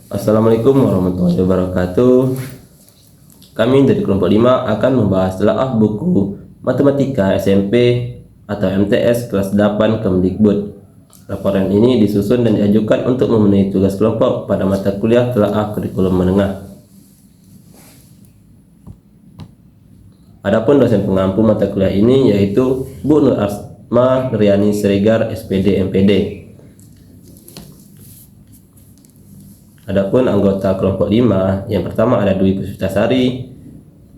Assalamualaikum warahmatullahi wabarakatuh. Kami dari kelompok 5 akan membahas telaah buku Matematika SMP atau MTS kelas 8 Kemdikbud. Laporan ini disusun dan diajukan untuk memenuhi tugas kelompok pada mata kuliah telaah kurikulum menengah. Adapun dosen pengampu mata kuliah ini yaitu Bu Nur Asma Riani Siregar, SPD MPD. Adapun anggota kelompok 5, yang pertama ada Dwi Puspitasari,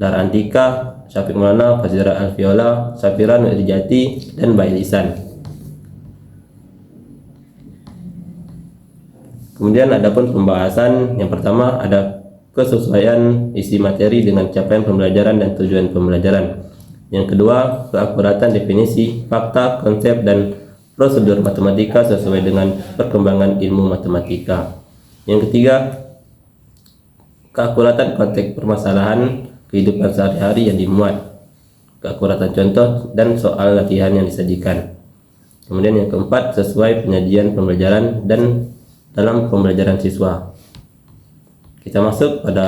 Dara Antika, Syafiq Maulana, Fazira Alfiola, Safira Nurijati, dan Bayi Lisan. Kemudian adapun pembahasan, yang pertama ada kesesuaian isi materi dengan capaian pembelajaran dan tujuan pembelajaran. Yang kedua, keakuratan definisi, fakta, konsep, dan prosedur matematika sesuai dengan perkembangan ilmu matematika. Yang ketiga, keakuratan konteks permasalahan kehidupan sehari-hari yang dimuat, keakuratan contoh dan soal latihan yang disajikan. Kemudian yang keempat, sesuai penyajian pembelajaran dan dalam pembelajaran siswa. Kita masuk pada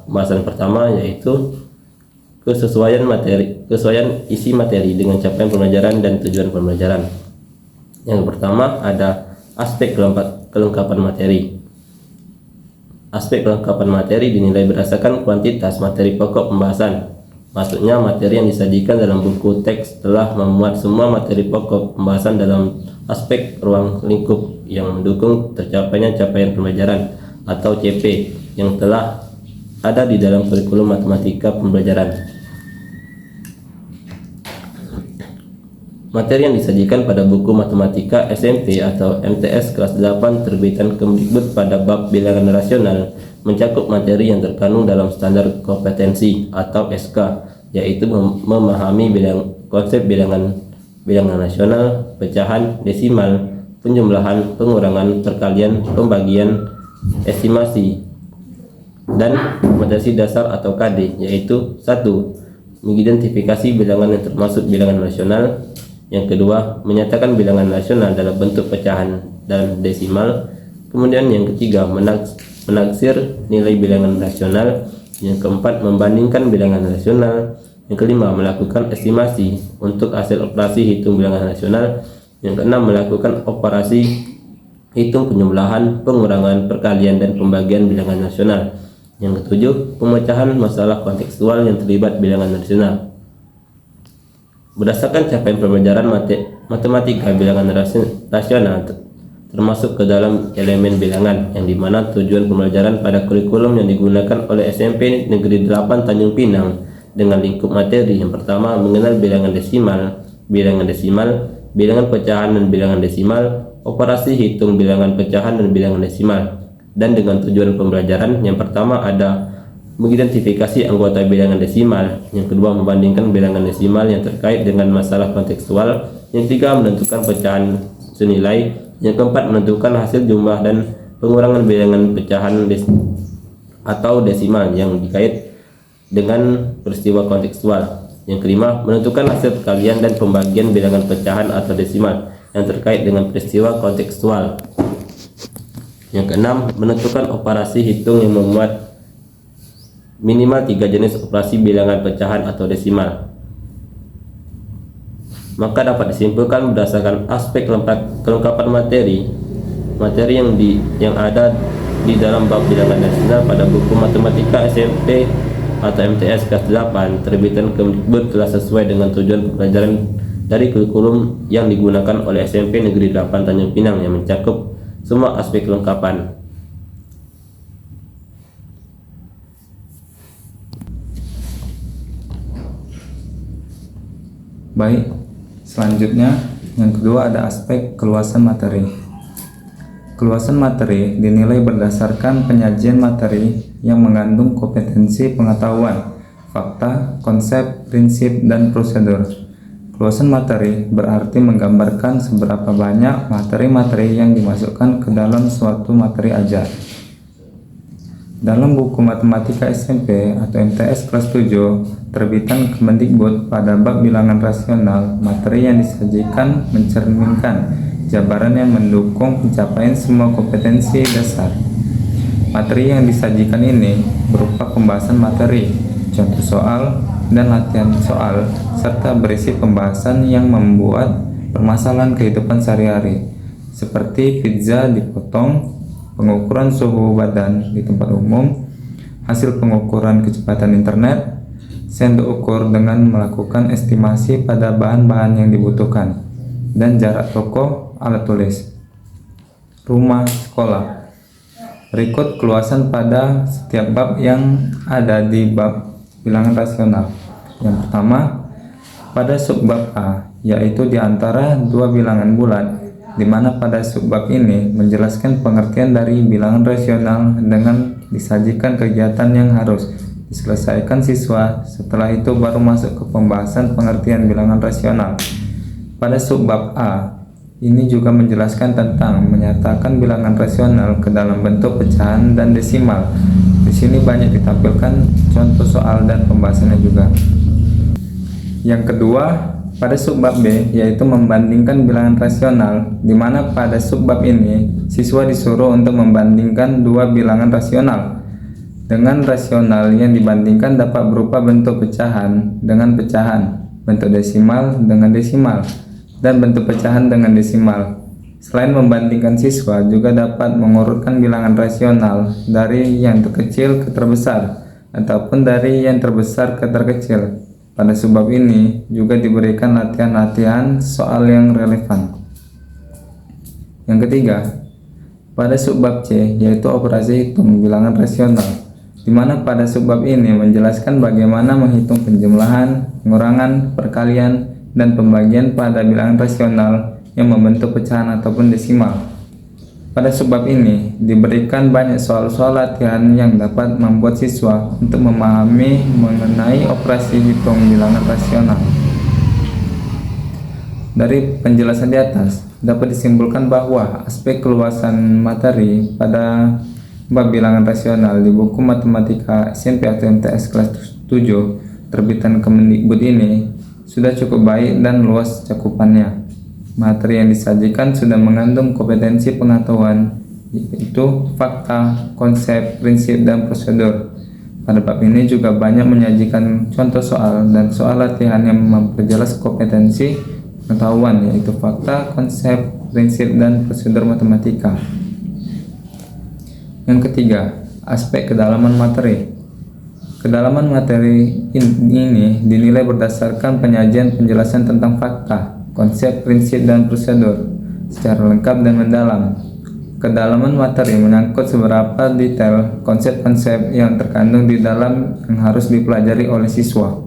pembahasan pertama, yaitu kesesuaian isi materi dengan capaian pembelajaran dan tujuan pembelajaran. Yang pertama ada aspek kelengkapan materi. Aspek kelengkapan materi dinilai berdasarkan kuantitas materi pokok pembahasan. Maksudnya materi yang disajikan dalam buku teks telah memuat semua materi pokok pembahasan dalam aspek ruang lingkup yang mendukung tercapainya capaian pembelajaran atau CP yang telah ada di dalam kurikulum matematika pembelajaran. Materi yang disajikan pada buku Matematika SMP atau MTS kelas 8 terbitan Kemdikbud pada bab bilangan rasional mencakup materi yang terkandung dalam standar kompetensi atau SK, yaitu memahami konsep bilangan rasional, pecahan, desimal, penjumlahan, pengurangan, perkalian, pembagian, estimasi, dan kompetensi dasar atau KD, yaitu 1. Mengidentifikasi bilangan yang termasuk bilangan rasional. Yang kedua, menyatakan bilangan rasional dalam bentuk pecahan dan desimal. Kemudian yang ketiga, menaksir nilai bilangan rasional. Yang keempat, membandingkan bilangan rasional. Yang kelima, melakukan estimasi untuk hasil operasi hitung bilangan rasional. Yang keenam, melakukan operasi hitung penjumlahan, pengurangan, perkalian, dan pembagian bilangan rasional. Yang ketujuh, pemecahan masalah kontekstual yang terlibat bilangan rasional. Berdasarkan capaian pembelajaran matematika bilangan rasional termasuk ke dalam elemen bilangan, yang dimana tujuan pembelajaran pada kurikulum yang digunakan oleh SMP Negeri 8 Tanjung Pinang dengan lingkup materi. Yang pertama, mengenal bilangan desimal, bilangan pecahan dan bilangan desimal, operasi hitung bilangan pecahan dan bilangan desimal. Dan dengan tujuan pembelajaran, yang pertama ada mengidentifikasi anggota bilangan desimal, yang kedua membandingkan bilangan desimal yang terkait dengan masalah kontekstual, yang ketiga menentukan pecahan senilai, yang keempat menentukan hasil jumlah dan pengurangan bilangan pecahan atau desimal yang dikait dengan peristiwa kontekstual, yang kelima menentukan hasil perkalian dan pembagian bilangan pecahan atau desimal yang terkait dengan peristiwa kontekstual, yang keenam menentukan operasi hitung yang memuat minimal 3 jenis operasi bilangan pecahan atau desimal. Maka dapat disimpulkan berdasarkan aspek kelengkapan materi yang ada di dalam bab bilangan rasional pada buku Matematika SMP atau MTS kelas 8 terbitan Kemdikbud telah sesuai dengan tujuan pembelajaran dari kurikulum yang digunakan oleh SMP Negeri 8 Tanjung Pinang yang mencakup semua aspek kelengkapan. Baik, selanjutnya yang kedua ada aspek keluasan materi. Keluasan materi dinilai berdasarkan penyajian materi yang mengandung kompetensi pengetahuan, fakta, konsep, prinsip, dan prosedur. Keluasan materi berarti menggambarkan seberapa banyak materi-materi yang dimasukkan ke dalam suatu materi ajar. Dalam buku Matematika SMP atau MTS kelas 7 terbitan Kemendikbud pada bab bilangan rasional, materi yang disajikan mencerminkan jabaran yang mendukung pencapaian semua kompetensi dasar. Materi yang disajikan ini berupa pembahasan materi, contoh soal, dan latihan soal, serta berisi pembahasan yang membuat permasalahan kehidupan sehari-hari, seperti pizza dipotong, pengukuran suhu badan di tempat umum, hasil pengukuran kecepatan internet, sendok ukur dengan melakukan estimasi pada bahan-bahan yang dibutuhkan, dan jarak toko, alat tulis, rumah, sekolah. Berikut keluasan pada setiap bab yang ada di bab bilangan rasional. Yang pertama, pada subbab A, yaitu di antara dua bilangan bulat, di mana pada subbab ini menjelaskan pengertian dari bilangan rasional dengan disajikan kegiatan yang harus diselesaikan siswa. Setelah itu baru masuk ke pembahasan pengertian bilangan rasional. Pada subbab A, ini juga menjelaskan tentang menyatakan bilangan rasional ke dalam bentuk pecahan dan desimal. Di sini banyak ditampilkan contoh soal dan pembahasannya juga. Yang kedua, pada subbab B, yaitu membandingkan bilangan rasional, di mana pada subbab ini siswa disuruh untuk membandingkan dua bilangan rasional. Dengan rasional yang dibandingkan dapat berupa bentuk pecahan dengan pecahan, bentuk desimal dengan desimal, dan bentuk pecahan dengan desimal. Selain membandingkan, siswa juga dapat mengurutkan bilangan rasional dari yang terkecil ke terbesar ataupun dari yang terbesar ke terkecil. Pada subbab ini juga diberikan latihan-latihan soal yang relevan. Yang ketiga, pada subbab C, yaitu operasi hitung bilangan rasional, di mana pada subbab ini menjelaskan bagaimana menghitung penjumlahan, pengurangan, perkalian, dan pembagian pada bilangan rasional yang membentuk pecahan ataupun desimal. Pada subbab ini diberikan banyak soal-soal latihan yang dapat membuat siswa untuk memahami mengenai operasi hitung bilangan rasional. Dari penjelasan di atas dapat disimpulkan bahwa aspek keluasan materi pada bab bilangan rasional di buku matematika SMP atau MTS kelas 7 terbitan Kemendikbud ini sudah cukup baik dan luas cakupannya. Materi yang disajikan sudah mengandung kompetensi pengetahuan, yaitu fakta, konsep, prinsip, dan prosedur. Pada bab ini juga banyak menyajikan contoh soal dan soal latihan yang memperjelas kompetensi pengetahuan, yaitu fakta, konsep, prinsip, dan prosedur matematika. Yang ketiga, aspek kedalaman materi. Kedalaman materi ini dinilai berdasarkan penyajian penjelasan tentang fakta, konsep, prinsip, dan prosedur secara lengkap dan mendalam. Kedalaman materi menyangkut seberapa detail konsep-konsep yang terkandung di dalam yang harus dipelajari oleh siswa.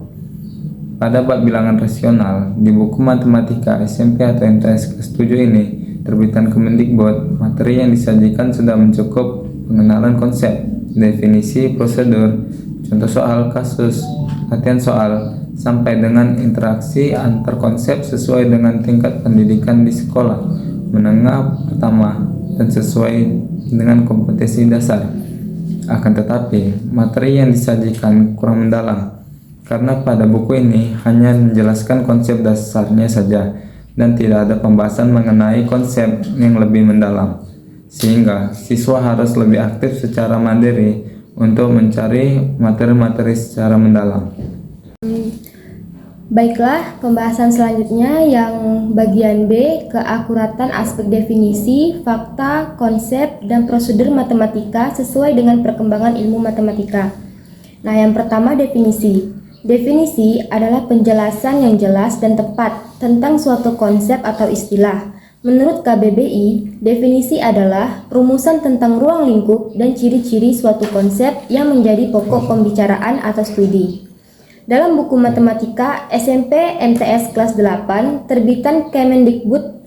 Pada bab bilangan rasional di buku matematika SMP atau MTS kelas 7 ini terbitan Kemendikbud, materi yang disajikan sudah mencakup pengenalan konsep, definisi, prosedur, contoh soal, kasus, latihan soal, sampai dengan interaksi antar konsep sesuai dengan tingkat pendidikan di sekolah menengah pertama dan sesuai dengan kompetensi dasar. Akan tetapi, materi yang disajikan kurang mendalam karena pada buku ini hanya menjelaskan konsep dasarnya saja dan tidak ada pembahasan mengenai konsep yang lebih mendalam, sehingga siswa harus lebih aktif secara mandiri untuk mencari materi-materi secara mendalam. Baiklah, pembahasan selanjutnya yang bagian B, keakuratan aspek definisi, fakta, konsep, dan prosedur matematika sesuai dengan perkembangan ilmu matematika. Nah, yang pertama definisi. Definisi adalah penjelasan yang jelas dan tepat tentang suatu konsep atau istilah. Menurut KBBI, definisi adalah rumusan tentang ruang lingkup dan ciri-ciri suatu konsep yang menjadi pokok pembicaraan atau studi. Dalam buku matematika SMP MTS kelas 8 terbitan Kemendikbud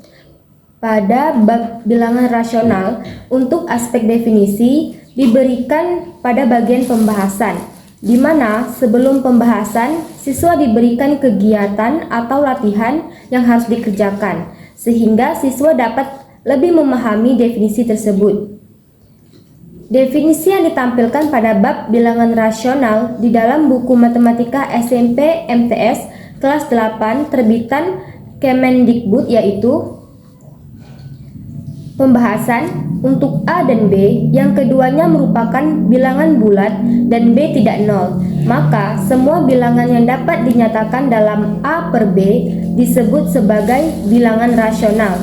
pada bab bilangan rasional, untuk aspek definisi diberikan pada bagian pembahasan, di mana sebelum pembahasan siswa diberikan kegiatan atau latihan yang harus dikerjakan, sehingga siswa dapat lebih memahami definisi tersebut. Definisi yang ditampilkan pada bab bilangan rasional di dalam buku matematika SMP MTS kelas 8 terbitan Kemendikbud yaitu Pembahasan untuk A dan B yang keduanya merupakan bilangan bulat dan B tidak nol, maka semua bilangan yang dapat dinyatakan dalam A per B disebut sebagai bilangan rasional.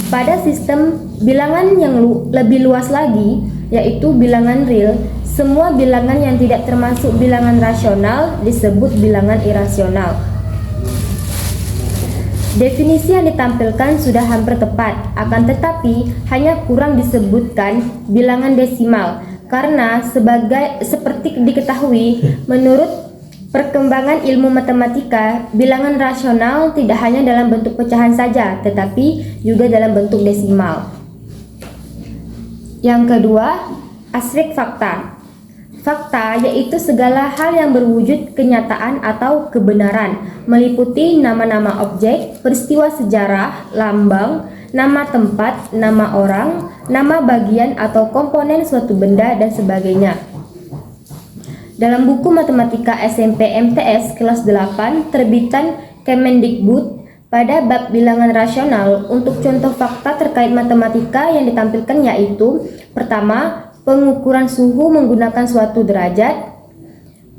Pada sistem bilangan yang lebih luas lagi, yaitu bilangan real, semua bilangan yang tidak termasuk bilangan rasional disebut bilangan irasional. Definisi yang ditampilkan sudah hampir tepat, akan tetapi hanya kurang disebutkan bilangan desimal karena seperti diketahui menurut perkembangan ilmu matematika, bilangan rasional tidak hanya dalam bentuk pecahan saja, tetapi juga dalam bentuk desimal. Yang kedua, aspek fakta. Fakta yaitu segala hal yang berwujud kenyataan atau kebenaran, meliputi nama-nama objek, peristiwa sejarah, lambang, nama tempat, nama orang, nama bagian atau komponen suatu benda, dan sebagainya. Dalam buku Matematika SMP MTS kelas 8 terbitan Kemendikbud pada bab bilangan rasional, untuk contoh fakta terkait matematika yang ditampilkan yaitu: pertama, pengukuran suhu menggunakan suatu derajat.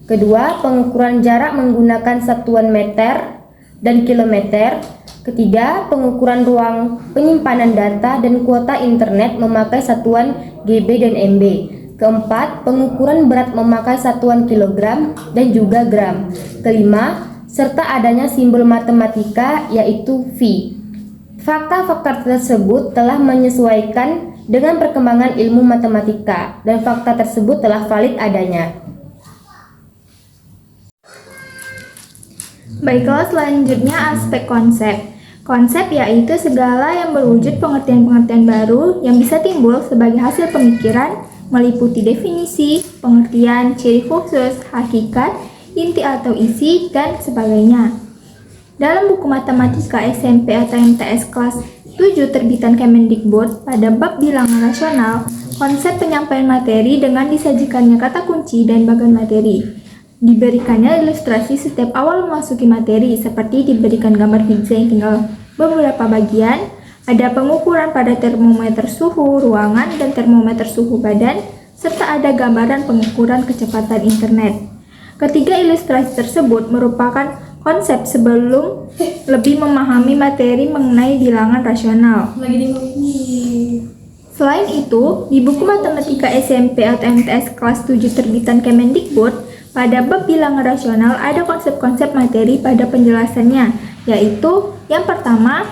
Kedua, pengukuran jarak menggunakan satuan meter dan kilometer. Ketiga, pengukuran ruang penyimpanan data dan kuota internet memakai satuan GB dan MB. Keempat, pengukuran berat memakai satuan kilogram dan juga gram. Kelima, serta adanya simbol matematika yaitu V. Fakta-fakta tersebut telah menyesuaikan dengan perkembangan ilmu matematika dan fakta tersebut telah valid adanya. Baiklah, selanjutnya aspek konsep. Konsep yaitu segala yang berwujud pengertian-pengertian baru yang bisa timbul sebagai hasil pemikiran, meliputi definisi, pengertian, ciri khusus, hakikat, inti atau isi, dan sebagainya. Dalam buku Matematika SMP atau MTS kelas 7 terbitan Kemendikbud pada bab bilangan rasional, konsep penyampaian materi dengan disajikannya kata kunci dan bagan materi. Diberikannya ilustrasi setiap awal memasuki materi, seperti diberikan gambar pizza yang tinggal beberapa bagian, ada pengukuran pada termometer suhu ruangan dan termometer suhu badan, serta ada gambaran pengukuran kecepatan internet. Ketiga ilustrasi tersebut merupakan konsep sebelum lebih memahami materi mengenai bilangan rasional. Selain itu, di buku Matematika SMP atau MTS kelas 7 terbitan Kemendikbud, pada bab bilangan rasional ada konsep-konsep materi pada penjelasannya, yaitu yang pertama,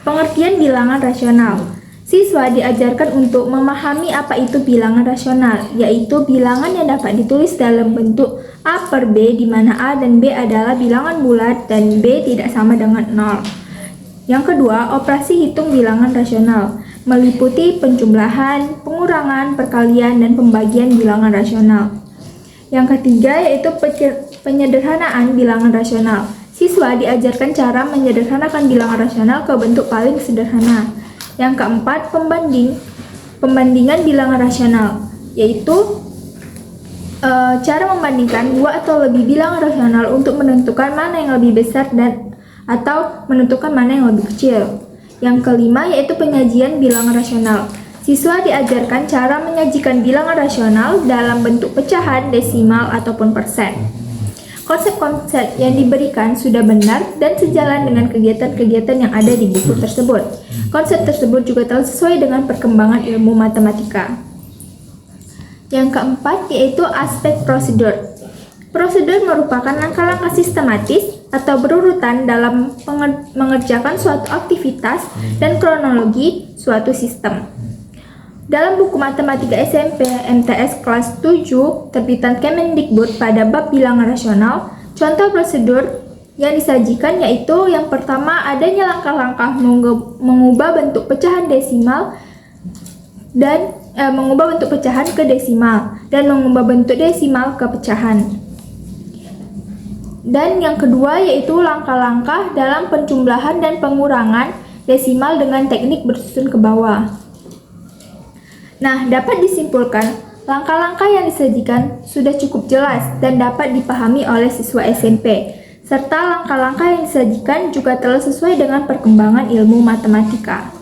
pengertian bilangan rasional. Siswa diajarkan untuk memahami apa itu bilangan rasional, yaitu bilangan yang dapat ditulis dalam bentuk A per B, di mana A dan B adalah bilangan bulat dan B tidak sama dengan 0. Yang kedua, operasi hitung bilangan rasional, meliputi penjumlahan, pengurangan, perkalian, dan pembagian bilangan rasional. Yang ketiga yaitu penyederhanaan bilangan rasional. Siswa diajarkan cara menyederhanakan bilangan rasional ke bentuk paling sederhana. Yang keempat, pembandingan bilangan rasional, yaitu cara membandingkan dua atau lebih bilangan rasional untuk menentukan mana yang lebih besar atau menentukan mana yang lebih kecil. Yang kelima yaitu penyajian bilangan rasional. Siswa diajarkan cara menyajikan bilangan rasional dalam bentuk pecahan, desimal, ataupun persen. Konsep-konsep yang diberikan sudah benar dan sejalan dengan kegiatan-kegiatan yang ada di buku tersebut. Konsep tersebut juga telah sesuai dengan perkembangan ilmu matematika. Yang keempat yaitu aspek prosedur. Prosedur merupakan langkah-langkah sistematis atau berurutan dalam mengerjakan suatu aktivitas dan kronologi suatu sistem. Dalam buku Matematika SMP MTS kelas 7 terbitan Kemendikbud pada bab bilangan rasional, contoh prosedur yang disajikan yaitu yang pertama adanya langkah-langkah mengubah bentuk pecahan desimal dan mengubah bentuk pecahan ke desimal dan mengubah bentuk desimal ke pecahan. Dan yang kedua yaitu langkah-langkah dalam penjumlahan dan pengurangan desimal dengan teknik bersusun ke bawah. Nah, dapat disimpulkan, langkah-langkah yang disajikan sudah cukup jelas dan dapat dipahami oleh siswa SMP, serta langkah-langkah yang disajikan juga telah sesuai dengan perkembangan ilmu matematika.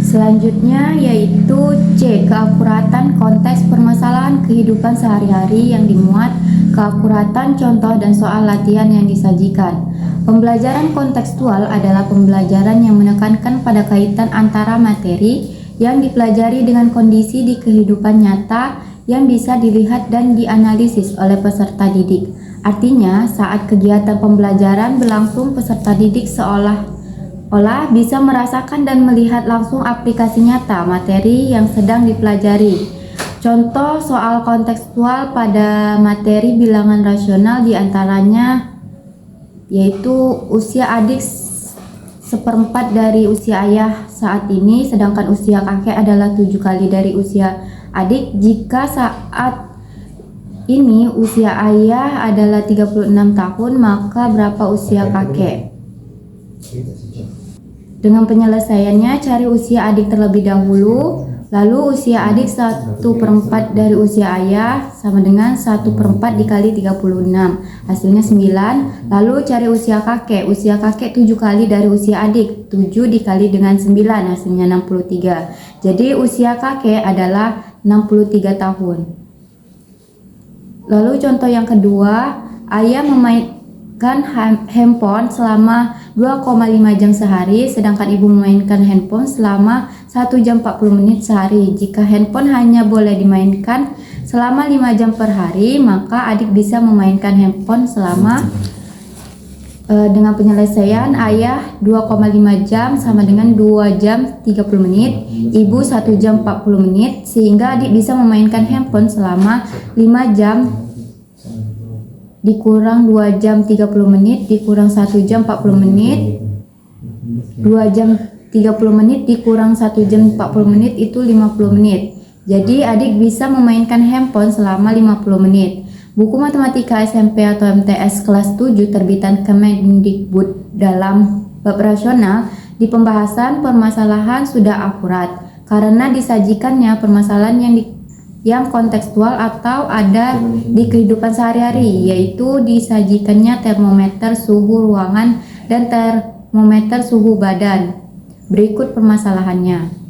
Selanjutnya yaitu C. Keakuratan konteks permasalahan kehidupan sehari-hari yang dimuat, keakuratan contoh dan soal latihan yang disajikan. Pembelajaran kontekstual adalah pembelajaran yang menekankan pada kaitan antara materi yang dipelajari dengan kondisi di kehidupan nyata yang bisa dilihat dan dianalisis oleh peserta didik. Artinya, saat kegiatan pembelajaran berlangsung, peserta didik seolah-olah bisa merasakan dan melihat langsung aplikasi nyata materi yang sedang dipelajari. Contoh soal kontekstual pada materi bilangan rasional diantaranya yaitu usia adik seperempat dari usia ayah saat ini, sedangkan usia kakek adalah 7 kali dari usia adik. Jika saat ini usia ayah adalah 36 tahun, maka berapa usia kakek? Dengan penyelesaiannya, cari usia adik terlebih dahulu, lalu usia adik 1/4 dari usia ayah sama dengan 1/4 dikali 36, hasilnya 9. Lalu cari usia kakek 7 kali dari usia adik, 7 dikali dengan 9, hasilnya 63. Jadi usia kakek adalah 63 tahun. Lalu contoh yang kedua, ayah memainkan handphone selama 2,5 jam sehari, sedangkan ibu memainkan handphone selama 1 jam 40 menit sehari. Jika handphone hanya boleh dimainkan selama 5 jam per hari, maka adik bisa memainkan handphone selama dengan penyelesaian ayah 2,5 jam sama dengan 2 jam 30 menit, ibu 1 jam 40 menit, sehingga adik bisa memainkan handphone selama 5 jam dikurang 2 jam 30 menit dikurang 1 jam 40 menit, 2 jam 30 menit dikurang 1 jam 40 menit itu 50 menit. Jadi adik bisa memainkan handphone selama 50 menit. Buku Matematika SMP atau MTS kelas 7 terbitan Kemendikbud dalam bab rasional di pembahasan permasalahan sudah akurat karena disajikannya permasalahan yang kontekstual atau ada di kehidupan sehari-hari, yaitu disajikannya termometer suhu ruangan dan termometer suhu badan. Berikut permasalahannya.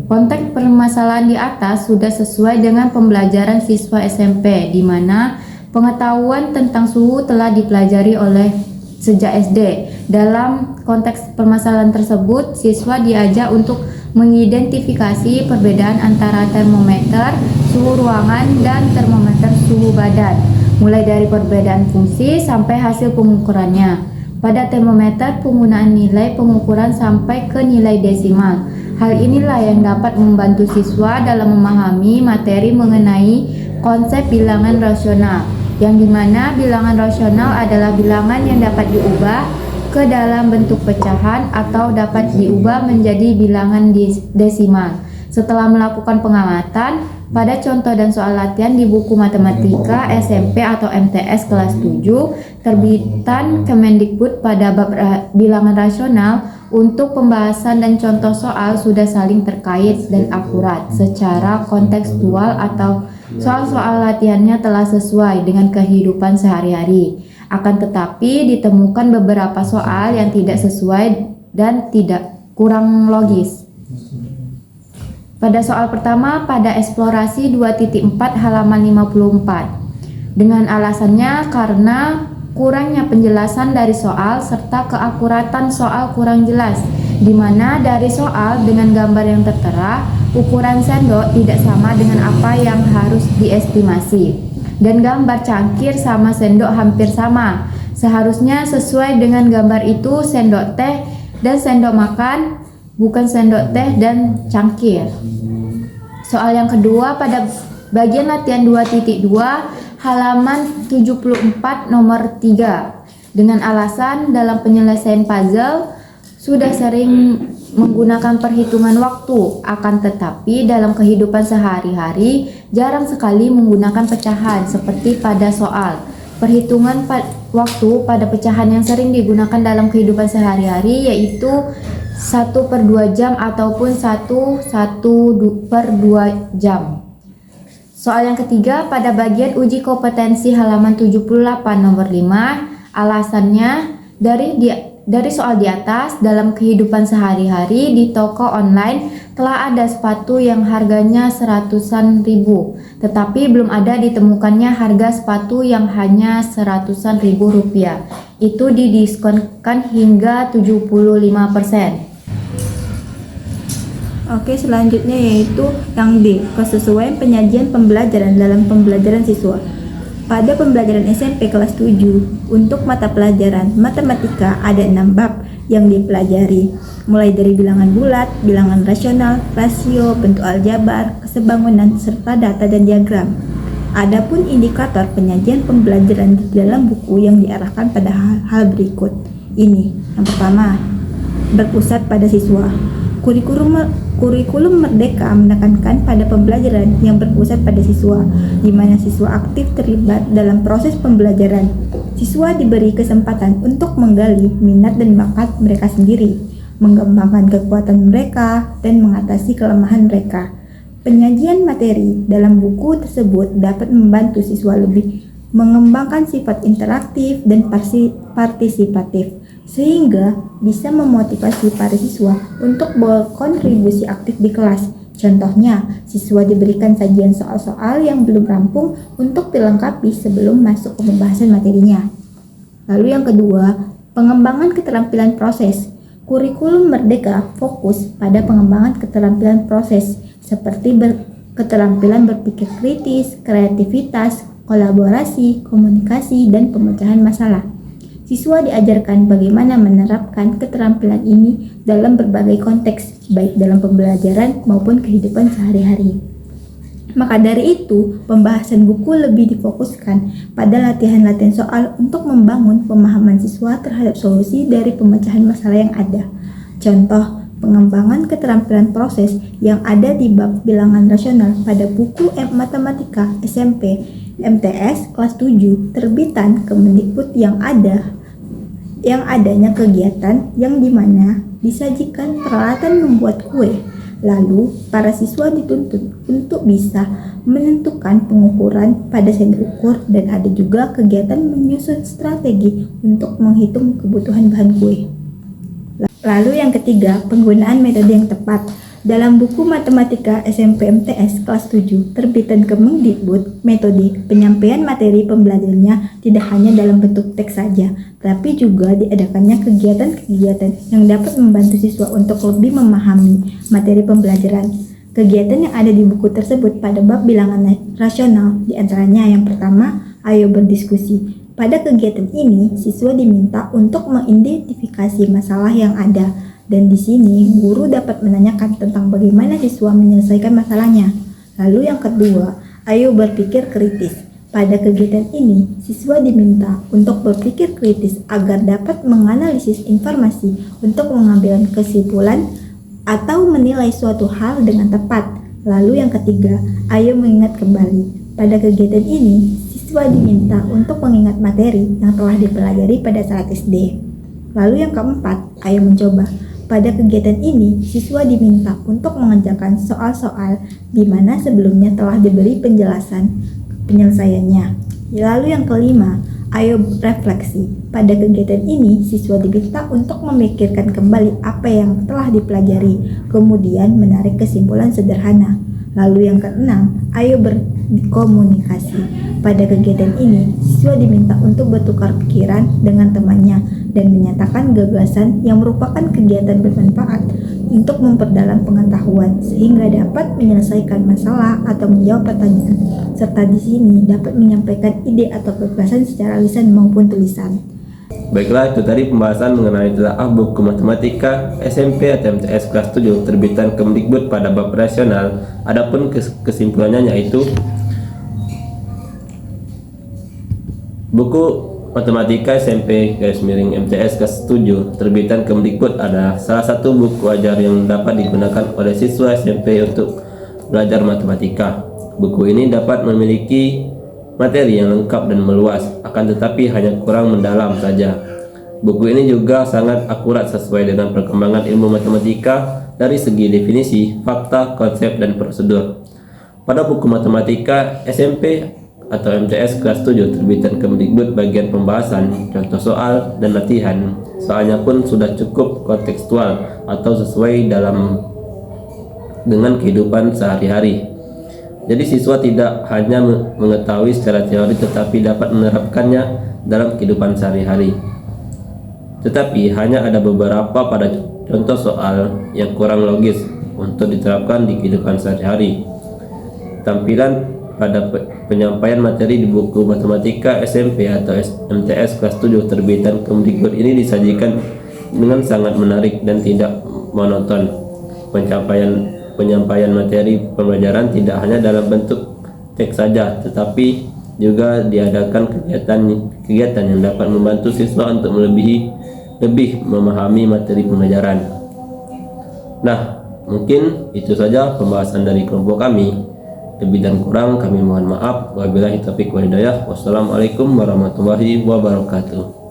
Konteks permasalahan di atas sudah sesuai dengan pembelajaran siswa SMP, di mana pengetahuan tentang suhu telah dipelajari oleh sejak SD. Dalam konteks permasalahan tersebut, siswa diajak untuk mengidentifikasi perbedaan antara termometer suhu ruangan dan termometer suhu badan, mulai dari perbedaan fungsi sampai hasil pengukurannya. Pada termometer, penggunaan nilai pengukuran sampai ke nilai desimal. Hal inilah yang dapat membantu siswa dalam memahami materi mengenai konsep bilangan rasional, yang dimana bilangan rasional adalah bilangan yang dapat diubah ke dalam bentuk pecahan atau dapat diubah menjadi bilangan desimal. Setelah melakukan pengamatan pada contoh dan soal latihan di buku Matematika SMP atau MTS kelas 7 terbitan Kemendikbud pada bab bilangan rasional, untuk pembahasan dan contoh soal sudah saling terkait dan akurat secara kontekstual atau soal-soal latihannya telah sesuai dengan kehidupan sehari-hari. Akan tetapi ditemukan beberapa soal yang tidak sesuai dan tidak kurang logis. Pada soal pertama pada eksplorasi 2.4 halaman 54, dengan alasannya karena kurangnya penjelasan dari soal serta keakuratan soal kurang jelas, di mana dari soal dengan gambar yang tertera, ukuran sendok tidak sama dengan apa yang harus diestimasi, dan gambar cangkir sama sendok hampir sama. Seharusnya sesuai dengan gambar itu sendok teh dan sendok makan, bukan sendok teh dan cangkir. Soal yang kedua pada bagian latihan 2.2 halaman 74 nomor 3, dengan alasan dalam penyelesaian puzzle sudah sering menggunakan perhitungan waktu, akan tetapi dalam kehidupan sehari-hari jarang sekali menggunakan pecahan seperti pada soal. Perhitungan waktu pada pecahan yang sering digunakan dalam kehidupan sehari-hari yaitu 1/2 jam ataupun 1/2 jam. Soal yang ketiga pada bagian uji kompetensi halaman 78 nomor 5, alasannya Dari soal di atas, dalam kehidupan sehari-hari di toko online telah ada sepatu yang harganya seratusan ribu, tetapi belum ada ditemukannya harga sepatu yang hanya seratusan ribu rupiah. Itu didiskonkan hingga 75%. Oke, selanjutnya yaitu yang D, kesesuaian penyajian pembelajaran dalam pembelajaran siswa. Pada pembelajaran SMP kelas 7, untuk mata pelajaran matematika ada 6 bab yang dipelajari, mulai dari bilangan bulat, bilangan rasional, rasio, bentuk aljabar, kesebangunan, serta data dan diagram. Adapun indikator penyajian pembelajaran di dalam buku yang diarahkan pada hal berikut. Ini, yang pertama, berpusat pada siswa. Kurikulum Merdeka menekankan pada pembelajaran yang berpusat pada siswa, di mana siswa aktif terlibat dalam proses pembelajaran. Siswa diberi kesempatan untuk menggali minat dan bakat mereka sendiri, mengembangkan kekuatan mereka, dan mengatasi kelemahan mereka. Penyajian materi dalam buku tersebut dapat membantu siswa lebih mengembangkan sifat interaktif dan partisipatif, sehingga bisa memotivasi para siswa untuk berkontribusi aktif di kelas. Contohnya, siswa diberikan sajian soal-soal yang belum rampung untuk dilengkapi sebelum masuk ke pembahasan materinya. Lalu yang kedua, pengembangan keterampilan proses. Kurikulum Merdeka fokus pada pengembangan keterampilan proses seperti keterampilan berpikir kritis, kreativitas, kolaborasi, komunikasi, dan pemecahan masalah. Siswa diajarkan bagaimana menerapkan keterampilan ini dalam berbagai konteks, baik dalam pembelajaran maupun kehidupan sehari-hari. Maka dari itu, pembahasan buku lebih difokuskan pada latihan-latihan soal untuk membangun pemahaman siswa terhadap solusi dari pemecahan masalah yang ada. Contoh, pengembangan keterampilan proses yang ada di bab bilangan rasional pada buku Matematika SMP MTS kelas 7 terbitan Kemendikbud yang adanya kegiatan yang dimana disajikan peralatan membuat kue. Lalu, para siswa dituntut untuk bisa menentukan pengukuran pada sendok ukur dan ada juga kegiatan menyusun strategi untuk menghitung kebutuhan bahan kue. Lalu yang ketiga, penggunaan metode yang tepat. Dalam buku Matematika SMP MTS kelas 7 terbitan Kemendikbud, metode penyampaian materi pembelajarannya tidak hanya dalam bentuk teks saja, tapi juga diadakannya kegiatan-kegiatan yang dapat membantu siswa untuk lebih memahami materi pembelajaran. Kegiatan yang ada di buku tersebut pada bab bilangan rasional diantaranya yang pertama, ayo berdiskusi. Pada kegiatan ini, siswa diminta untuk mengidentifikasi masalah yang ada. Dan di sini, guru dapat menanyakan tentang bagaimana siswa menyelesaikan masalahnya. Lalu yang kedua, ayo berpikir kritis. Pada kegiatan ini, siswa diminta untuk berpikir kritis agar dapat menganalisis informasi untuk mengambil kesimpulan atau menilai suatu hal dengan tepat. Lalu yang ketiga, ayo mengingat kembali. Pada kegiatan ini, siswa diminta untuk mengingat materi yang telah dipelajari pada saat SD. Lalu yang keempat, ayo mencoba. Pada kegiatan ini, siswa diminta untuk mengerjakan soal-soal di mana sebelumnya telah diberi penjelasan penyelesaiannya. Lalu yang kelima, ayo refleksi. Pada kegiatan ini, siswa diminta untuk memikirkan kembali apa yang telah dipelajari, kemudian menarik kesimpulan sederhana. Lalu yang keenam, ayo berkomunikasi. Pada kegiatan ini, siswa diminta untuk bertukar pikiran dengan temannya dan menyatakan gagasan yang merupakan kegiatan bermanfaat untuk memperdalam pengetahuan sehingga dapat menyelesaikan masalah atau menjawab pertanyaan, serta di sini dapat menyampaikan ide atau gagasan secara lisan maupun tulisan. Baiklah, itu tadi pembahasan mengenai telaah buku Matematika SMP atau MTS kelas 7 terbitan Kemendikbud pada bab rasional. Adapun kesimpulannya yaitu buku Matematika SMP MTS kelas 7 terbitan Kemendikbud adalah salah satu buku ajar yang dapat digunakan oleh siswa SMP untuk belajar matematika. Buku ini dapat memiliki materi yang lengkap dan meluas, akan tetapi hanya kurang mendalam saja. Buku ini juga sangat akurat sesuai dengan perkembangan ilmu matematika dari segi definisi, fakta, konsep, dan prosedur. Pada buku Matematika SMP atau MTS kelas 7 terbitan Kemdikbud bagian pembahasan, contoh soal dan latihan. Soalnya pun sudah cukup kontekstual atau sesuai dengan kehidupan sehari-hari. Jadi siswa tidak hanya mengetahui secara teori tetapi dapat menerapkannya dalam kehidupan sehari-hari. Tetapi hanya ada beberapa pada contoh soal yang kurang logis untuk diterapkan di kehidupan sehari-hari. Tampilan pada penyampaian materi di buku matematika SMP atau MTS kelas 7 terbitan Kemdikbud ini disajikan dengan sangat menarik dan tidak monoton. Penyampaian materi pembelajaran tidak hanya dalam bentuk teks saja, tetapi juga diadakan kegiatan yang dapat membantu siswa untuk lebih memahami materi pembelajaran. Nah, mungkin itu saja pembahasan dari kelompok kami. Lebih dan kurang kami mohon maaf. Wabillahi taufiq wal hidayah. Wassalamualaikum warahmatullahi wabarakatuh.